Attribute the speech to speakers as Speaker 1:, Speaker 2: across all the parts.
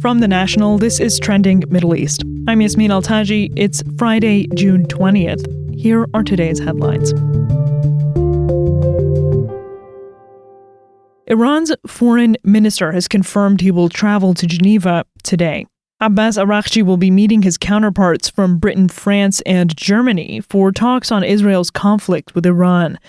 Speaker 1: From The National, this is Trending Middle East. I'm Yasmin Al-Taji. It's Friday, June 20th. Here are today's headlines. Iran's foreign minister has confirmed he will travel to Geneva today. Abbas Araghchi will be meeting his counterparts from Britain, France, and Germany for talks on Israel's conflict with Iran.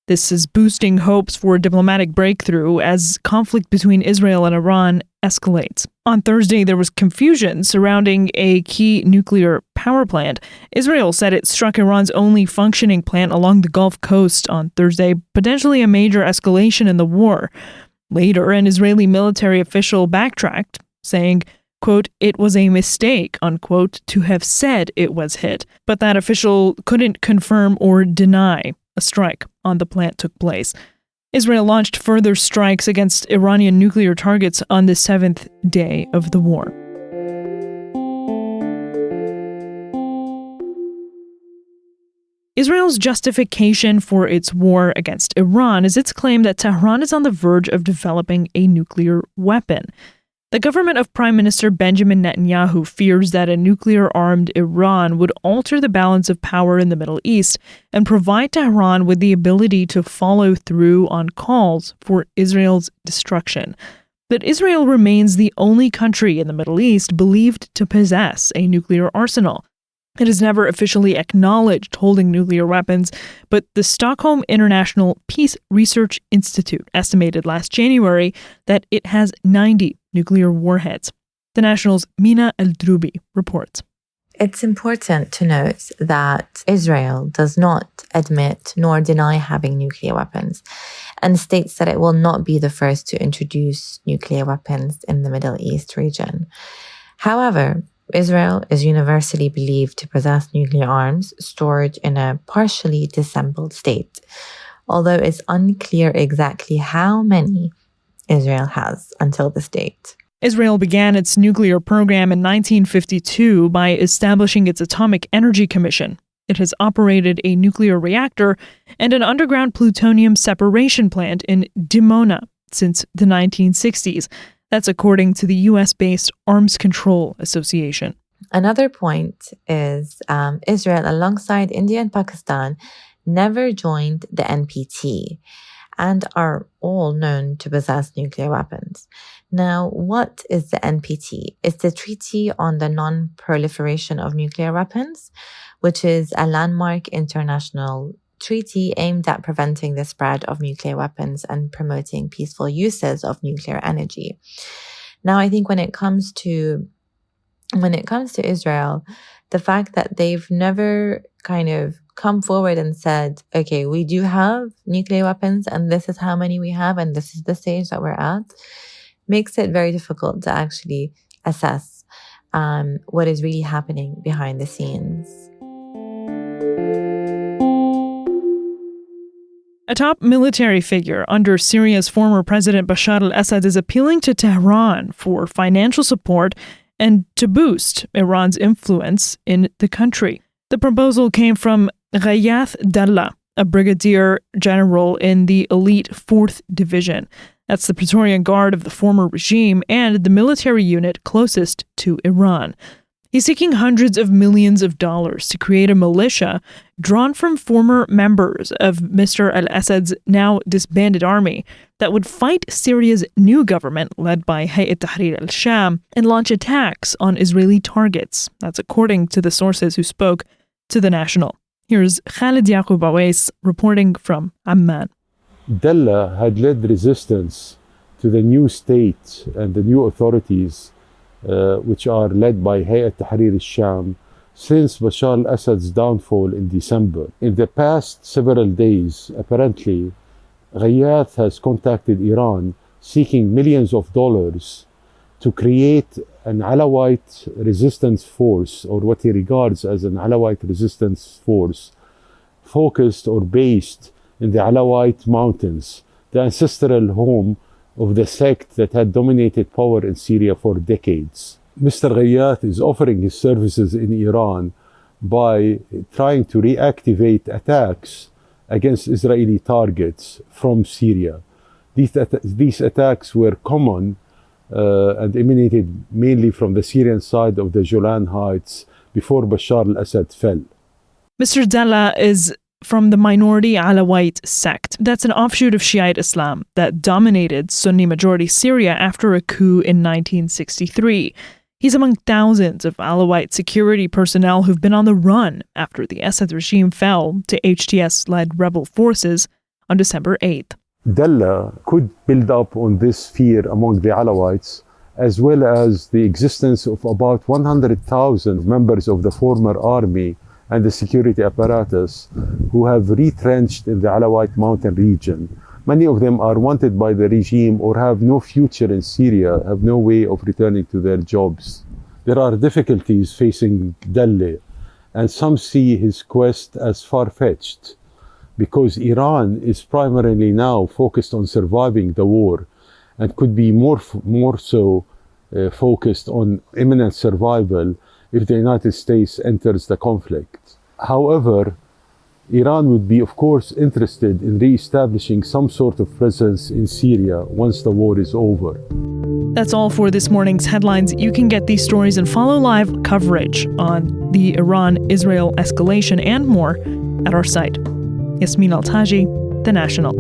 Speaker 1: This is boosting hopes for a diplomatic breakthrough as conflict between Israel and Iran escalates. On Thursday, there was confusion surrounding a key nuclear power plant. Israel said it struck Iran's only functioning plant along the Gulf Coast on Thursday, potentially a major escalation in the war. Later, an Israeli military official backtracked, saying, quote, "It was a mistake," unquote, to have said it was hit. But that official couldn't confirm or deny a strike on the plant took place. Israel launched further strikes against Iranian nuclear targets on the seventh day of the war. Israel's justification for its war against Iran is its claim that Tehran is on the verge of developing a nuclear weapon. The government of Prime Minister Benjamin Netanyahu fears that a nuclear-armed Iran would alter the balance of power in the Middle East and provide Tehran with the ability to follow through on calls for Israel's destruction. But Israel remains the only country in the Middle East believed to possess a nuclear arsenal. It has never officially acknowledged holding nuclear weapons, but the Stockholm International Peace Research Institute estimated last January that it has 90 nuclear warheads. The National's Mina Aldroubi reports.
Speaker 2: It's important to note that Israel does not admit nor deny having nuclear weapons and states that it will not be the first to introduce nuclear weapons in the Middle East region. However, Israel is universally believed to possess nuclear arms stored in a partially disassembled state, although it's unclear exactly how many Israel has until this date.
Speaker 1: Israel began its nuclear program in 1952 by establishing its Atomic Energy Commission. It has operated a nuclear reactor and an underground plutonium separation plant in Dimona since the 1960s. That's according to the U.S.-based Arms Control Association.
Speaker 2: Another point is Israel, alongside India and Pakistan, never joined the NPT and are all known to possess nuclear weapons. Now, what is the NPT? It's the Treaty on the Non-Proliferation of Nuclear Weapons, which is a landmark international treaty aimed at preventing the spread of nuclear weapons and promoting peaceful uses of nuclear energy. Now, I think when it comes to Israel, the fact that they've never kind of come forward and said, okay, we do have nuclear weapons and this is how many we have and this is the stage that we're at, makes it very difficult to actually assess what is really happening behind the scenes.
Speaker 1: A top military figure under Syria's former President Bashar al-Assad is appealing to Tehran for financial support and to boost Iran's influence in the country. The proposal came from Ghayath Dalla, a brigadier general in the elite 4th Division. That's the Praetorian Guard of the former regime and the military unit closest to Iran. He's seeking hundreds of millions of dollars to create a militia drawn from former members of Mr. al-Assad's now disbanded army that would fight Syria's new government led by Hayat Tahrir al-Sham and launch attacks on Israeli targets. That's according to the sources who spoke to The National. Here's Khaled Yacoub Oweis reporting from Amman.
Speaker 3: Dalla had led resistance to the new state and the new authorities which are led by Hayat Tahrir al-Sham since Bashar al-Assad's downfall in December. In the past several days, apparently, Ghayath has contacted Iran seeking millions of dollars to create an Alawite resistance force, or what he regards as an Alawite resistance force, focused or based in the Alawite Mountains, the ancestral home of the sect that had dominated power in Syria for decades. Mr. Ghayath is offering his services in Iran by trying to reactivate attacks against Israeli targets from Syria. These attacks were common and emanated mainly from the Syrian side of the Golan Heights before Bashar al-Assad fell.
Speaker 1: Mr. Dalla is from the minority Alawite sect. That's an offshoot of Shiite Islam that dominated Sunni-majority Syria after a coup in 1963. He's among thousands of Alawite security personnel who've been on the run after the Assad regime fell to HTS-led rebel forces on December 8th.
Speaker 3: Dalla could build up on this fear among the Alawites, as well as the existence of about 100,000 members of the former army and the security apparatus who have retrenched in the Alawite mountain region. Many of them are wanted by the regime or have no future in Syria, have no way of returning to their jobs. There are difficulties facing Dalla, and some see his quest as far-fetched, because Iran is primarily now focused on surviving the war and could be more so focused on imminent survival if the United States enters the conflict. However, Iran would be, of course, interested in re-establishing some sort of presence in Syria once the war is over.
Speaker 1: That's all for this morning's headlines. You can get these stories and follow live coverage on the Iran-Israel escalation and more at our site. Yasmin Al-Taji, The National.